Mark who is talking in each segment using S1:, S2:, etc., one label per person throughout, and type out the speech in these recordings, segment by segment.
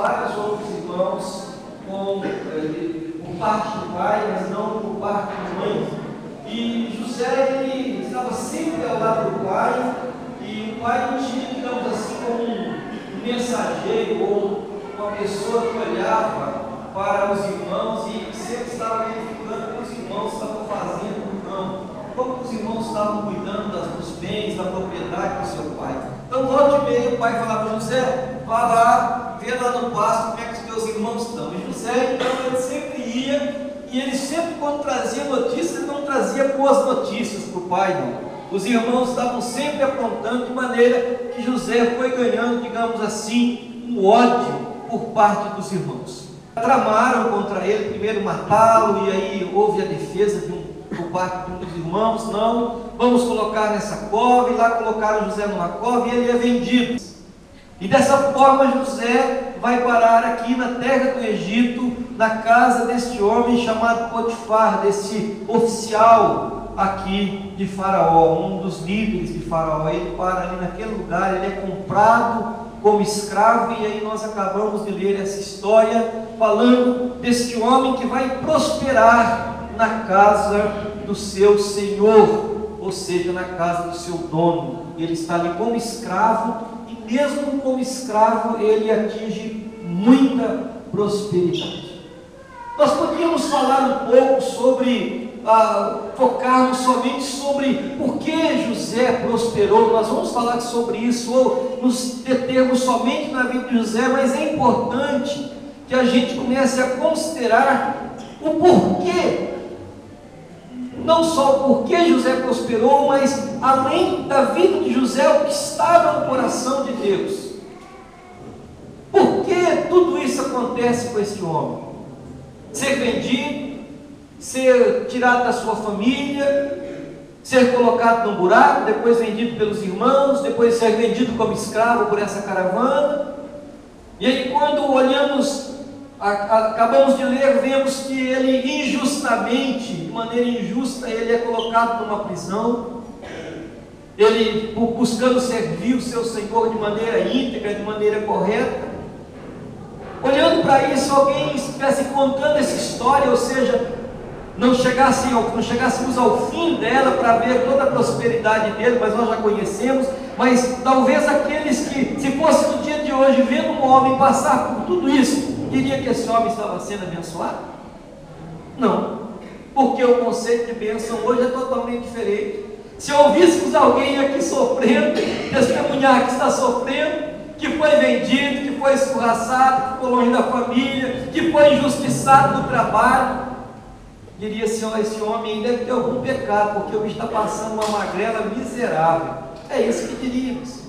S1: vários outros irmãos por parte do pai, mas não por parte da mãe. E José, ele estava sempre ao lado do pai, e o pai não tinha, digamos assim, como um mensageiro ou uma pessoa que olhava para os irmãos e sempre estava verificando o que os irmãos estavam fazendo ou não, como os irmãos estavam cuidando dos bens, da propriedade do seu pai. Então, volta e meia, o pai falava: José, vá lá, vê lá no pasto como é que os teus irmãos estão. E José, então, ele sempre ia, e ele sempre, quando trazia notícias, ele não trazia boas notícias para o pai, não. Os irmãos estavam sempre apontando, de maneira que José foi ganhando, digamos assim, um ódio por parte dos irmãos. Tramaram contra ele, primeiro matá-lo, e aí houve a defesa por parte de um dos irmãos: não, vamos colocar nessa cova. E lá colocaram José numa cova, e ele é vendido. E dessa forma José vai parar aqui na terra do Egito, na casa deste homem chamado Potifar, desse oficial aqui de Faraó, um dos líderes de Faraó. Ele para ali naquele lugar, ele é comprado como escravo, e aí nós acabamos de ler essa história falando deste homem que vai prosperar na casa do seu senhor, ou seja, na casa do seu dono. Ele está ali como escravo, e mesmo como escravo ele atinge muita prosperidade. Nós podíamos falar um pouco sobre focarmos somente sobre por que José prosperou. Nós vamos falar sobre isso, ou nos determos somente na vida de José, mas é importante que a gente comece a considerar o porquê, não só o porquê José prosperou, mas além da vida de José, o que estava no coração de Deus. Por que tudo isso acontece com esse homem? Ser vendido, ser tirado da sua família, ser colocado num buraco, depois vendido pelos irmãos, depois ser vendido como escravo por essa caravana. E aí, quando olhamos, acabamos de ler, vemos que ele injustamente, de maneira injusta, ele é colocado numa prisão. Ele buscando servir o seu Senhor de maneira íntegra, de maneira correta. Olhando para isso, alguém estivesse contando essa história, ou seja, não chegássemos ao fim dela para ver toda a prosperidade dele, mas nós já conhecemos. Mas talvez aqueles que, se fosse no dia de hoje, vendo um homem passar por tudo isso, diria que esse homem estava sendo abençoado? Não, porque o conceito de bênção hoje é totalmente diferente. Se ouvíssemos alguém aqui sofrendo, testemunhar que está sofrendo, que foi vendido, que foi escorraçado, que ficou longe da família, que foi injustiçado no trabalho, diria assim: ó, esse homem deve ter algum pecado, porque o bicho está passando uma magrela miserável. É isso que diríamos.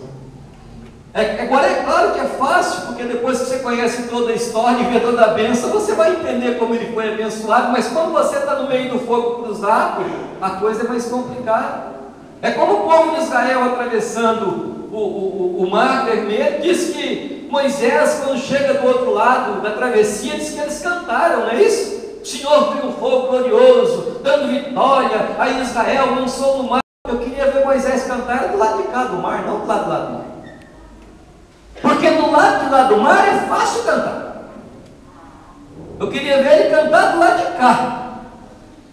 S1: Agora é claro que é fácil, porque depois que você conhece toda a história e vê toda a bênção, você vai entender como ele foi abençoado. Mas quando você está no meio do fogo cruzado, a coisa é mais complicada. É como o povo de Israel atravessando o Mar Vermelho. Diz que Moisés, quando chega do outro lado da travessia, diz que eles cantaram, não é isso? O Senhor triunfou glorioso, dando vitória a Israel, lançou no mar. Eu queria ver Moisés cantar do lado de cá do mar, não do lado do mar. Porque do lado de lá do mar é fácil cantar. Eu queria ver ele cantar do lado de cá.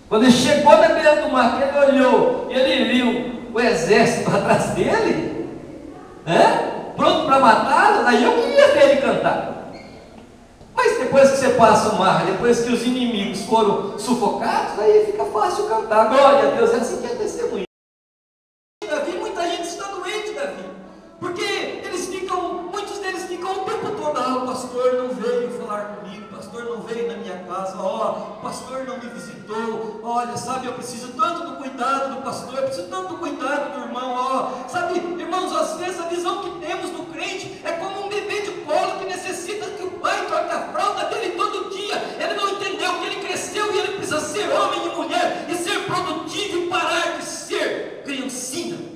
S1: Quando ele chegou na beira do mar, que ele olhou e ele viu o exército atrás dele, pronto para matá-lo, aí eu queria ver ele cantar. Mas depois que você passa o mar, depois que os inimigos foram sufocados, aí fica fácil cantar. Glória a Deus, é assim que é testemunho. Davi, muita gente está doente, Davi, porque muitos deles ficam o tempo todo: o pastor não veio falar comigo, o pastor não veio na minha casa, o pastor não me visitou, olha, sabe, eu preciso tanto do cuidado do pastor, eu preciso tanto do cuidado do irmão, sabe, irmãos, às vezes a visão que temos do crente é como um bebê de colo que necessita que o pai troque a fralda dele todo dia. Ele não entendeu que ele cresceu e ele precisa ser homem e mulher, e ser produtivo, e parar de ser criancinha.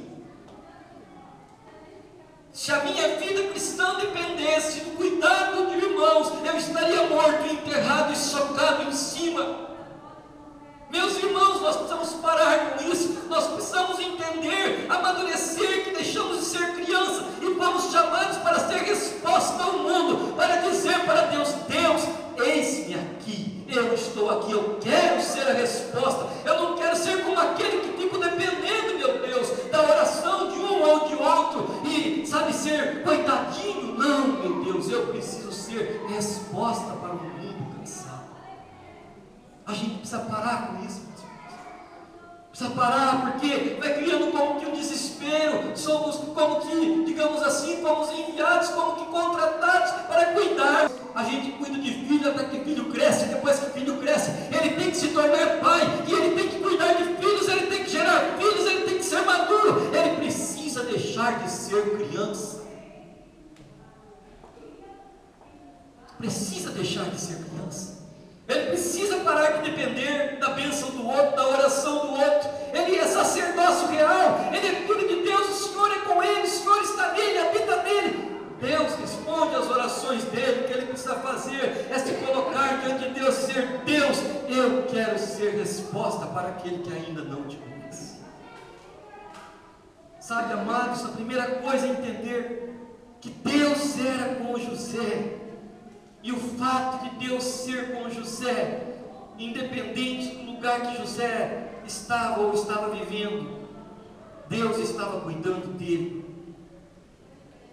S1: Se a minha vida cristã dependesse do cuidado de irmãos, eu estaria morto, enterrado e socado em cima. Meus irmãos, nós precisamos parar com isso. Nós precisamos entender, amadurecer, que deixamos de ser criança e fomos chamados para ser resposta ao mundo, para dizer, para
S2: ser coitadinho. Não, meu Deus, eu preciso ser resposta para um mundo cansado. A gente precisa parar com isso, meus irmãos. Precisa parar, porque vai criando como que um desespero. Somos como que, digamos assim, fomos enviados, como que contratados para cuidar. A gente cuida de filho até que filho cresce. Depois que filho cresce, ele tem que se tornar pai, e ele tem que cuidar de filhos, ele tem que gerar filhos, ele tem que ser maduro, ele precisa deixar de ser criança. Precisa deixar de ser criança. Ele precisa parar de depender da bênção do outro, da oração do outro. Ele é sacerdócio real, ele é filho de Deus, o Senhor é com ele, o Senhor está nele, habita nele. Deus responde às orações dele. O que ele precisa fazer é se colocar diante de Deus, ser Deus. Eu quero ser resposta para aquele que ainda não te conhece. Sabe, amados, a primeira coisa é entender que Deus era com José. E o fato de Deus ser com José, independente do lugar que José estava ou estava vivendo, Deus estava cuidando dele.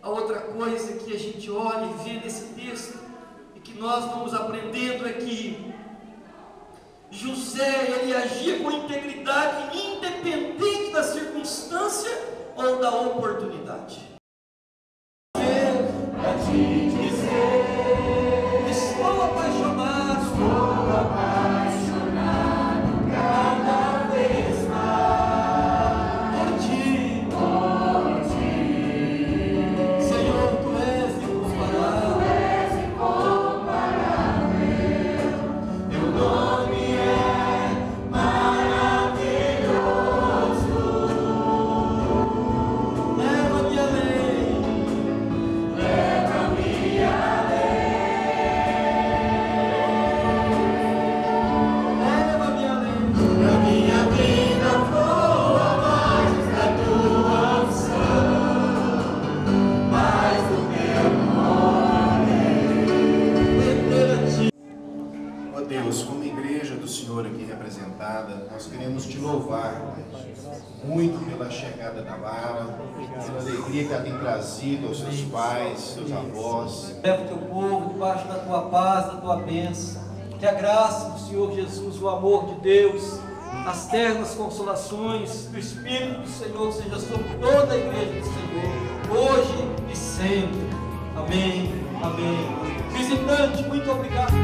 S2: A outra coisa que a gente olha e vê nesse texto, e que nós vamos aprendendo, é que José, ele agia com integridade, independente da circunstância ou da oportunidade. Estou apaixonado cada vez mais por ti, Senhor, tu és incomparável, teu nome é maravilhoso. Leva-me além, leva-me além.
S3: Deus, como igreja do Senhor aqui representada, nós queremos te louvar, Pai, muito pela chegada da Lara, pela alegria que ela tem trazido aos seus pais, seus avós.
S1: Leva o teu povo debaixo da tua paz, da tua bênção. Que a graça do Senhor Jesus, o amor de Deus, as ternas consolações do Espírito do Senhor seja sobre toda a igreja do Senhor, hoje e sempre. Amém, amém. Visitante, muito obrigado.